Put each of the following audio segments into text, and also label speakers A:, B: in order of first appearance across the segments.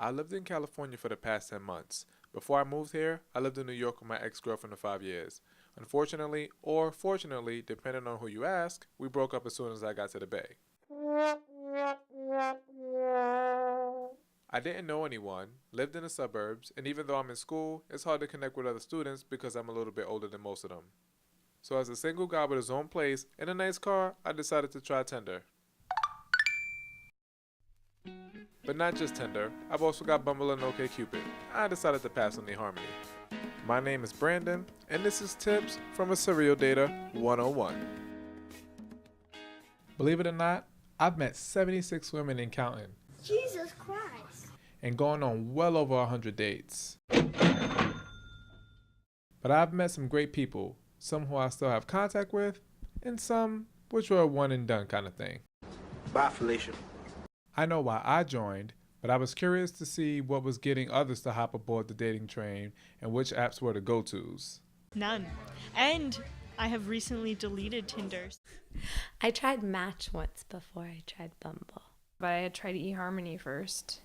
A: I lived in California for the past 10 months. Before I moved here, I lived in New York with my ex-girlfriend of 5 years. Unfortunately, or fortunately, depending on who you ask, we broke up as soon as I got to the Bay. I didn't know anyone, lived in the suburbs, and even though I'm in school, it's hard to connect with other students because I'm a little bit older than most of them. So as a single guy with his own place and a nice car, I decided to try Tinder. But not just Tinder, I've also got Bumble and OKcupid. I decided to pass on the harmony. My name is Brandon, and this is Tips from a Serial Dater 101. Believe it or not, I've met 76 women and counting.
B: Jesus Christ.
A: And going on well over 100 dates. But I've met some great people, some who I still have contact with, and some which were a one and done kind of thing.
C: Bye, Felicia.
A: I know why I joined, but I was curious to see what was getting others to hop aboard the dating train and which apps were the go-tos.
D: None. And I have recently deleted Tinder.
E: I tried Match once before I tried Bumble.
F: But I had tried eHarmony first.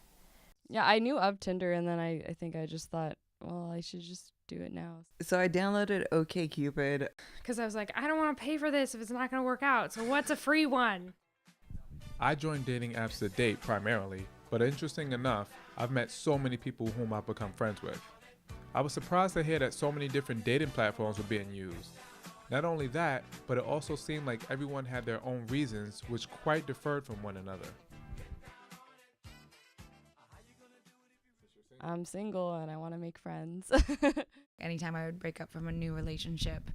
F: Yeah, I knew of Tinder, and then I think I just thought, well, I should just do it now.
G: So I downloaded OKcupid.
F: Because I was like, I don't want to pay for this if it's not going to work out, so what's a free one?
A: I joined dating apps to date primarily, but interesting enough, I've met so many people whom I've become friends with. I was surprised to hear that so many different dating platforms were being used. Not only that, but it also seemed like everyone had their own reasons which quite differed from one another.
F: I'm single and I want to make friends.
H: Anytime I would break up from a new relationship,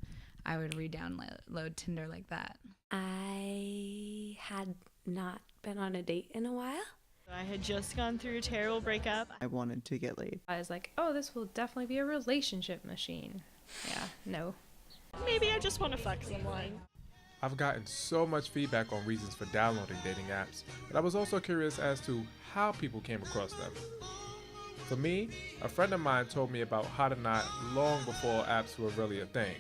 H: I would re-download Tinder like that.
E: I had not been on a date in a while.
D: I had just gone through a terrible breakup.
G: I wanted to get laid.
F: I was like, oh, this will definitely be a relationship machine. Yeah, no.
D: Maybe I just want to fuck someone.
A: I've gotten so much feedback on reasons for downloading dating apps, but I was also curious as to how people came across them. For me, a friend of mine told me about How to Knot long before apps were really a thing,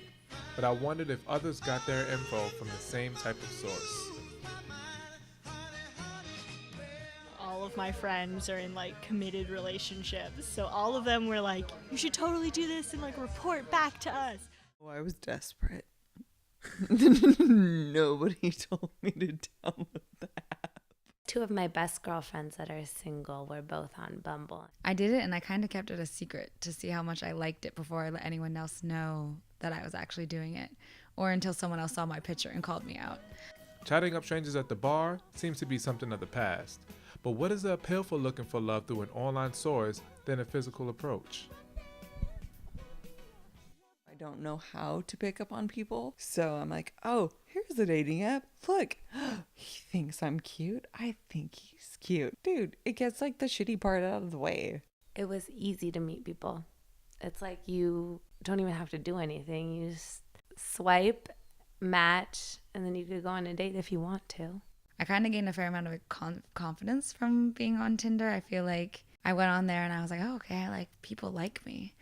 A: but I wondered if others got their info from the same type of source.
D: All of my friends are in like committed relationships, so all of them were like, you should totally do this and like report back to us.
G: Oh, I was desperate. Nobody told me to download that.
E: Two of my best girlfriends that are single were both on Bumble.
H: I did it and I kind of kept it a secret to see how much I liked it before I let anyone else know that I was actually doing it, or until someone else saw my picture and called me out.
A: Chatting up strangers at the bar seems to be something of the past, but what is the appeal for looking for love through an online source than a physical approach?
G: I don't know how to pick up on people, so I'm like, oh, here's a dating app. Look, he thinks I'm cute. I think he's cute. Dude, it gets like the shitty part out of the way.
E: It was easy to meet people. It's like you don't even have to do anything. You just swipe, match, and then you could go on a date if you want to.
H: I kind of gained a fair amount of confidence from being on Tinder. I feel like I went on there and I was like, oh, okay, people like me.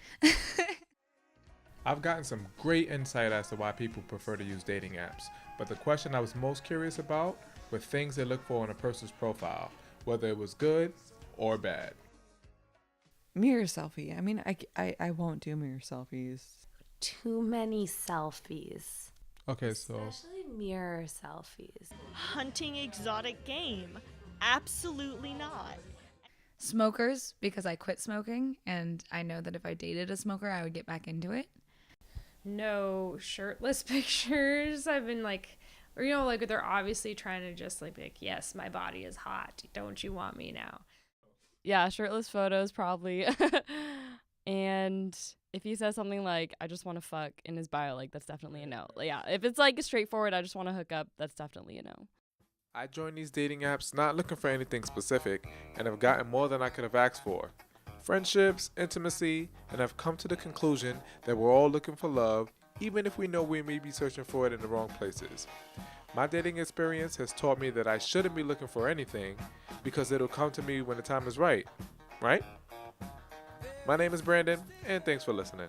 A: I've gotten some great insight as to why people prefer to use dating apps, but the question I was most curious about were things they look for in a person's profile, whether it was good or bad.
G: Mirror selfie. I mean, I won't do mirror selfies.
E: Too many selfies.
A: Okay, so
E: Especially mirror selfies.
D: Hunting exotic game. Absolutely not.
H: Smokers, because I quit smoking and I know that if I dated a smoker, I would get back into it.
F: No shirtless pictures. I've been like, or they're obviously trying to just be like, yes, my body is hot. Don't you want me now? Yeah, shirtless photos probably. And if he says something like, I just want to fuck in his bio, that's definitely a no. Yeah, if it's straightforward, I just want to hook up, that's definitely a no.
A: I joined these dating apps not looking for anything specific and have gotten more than I could have asked for. Friendships, intimacy, and I've come to the conclusion that we're all looking for love, even if we know we may be searching for it in the wrong places. My dating experience has taught me that I shouldn't be looking for anything because it'll come to me when the time is right, right? My name is Brandon, and thanks for listening.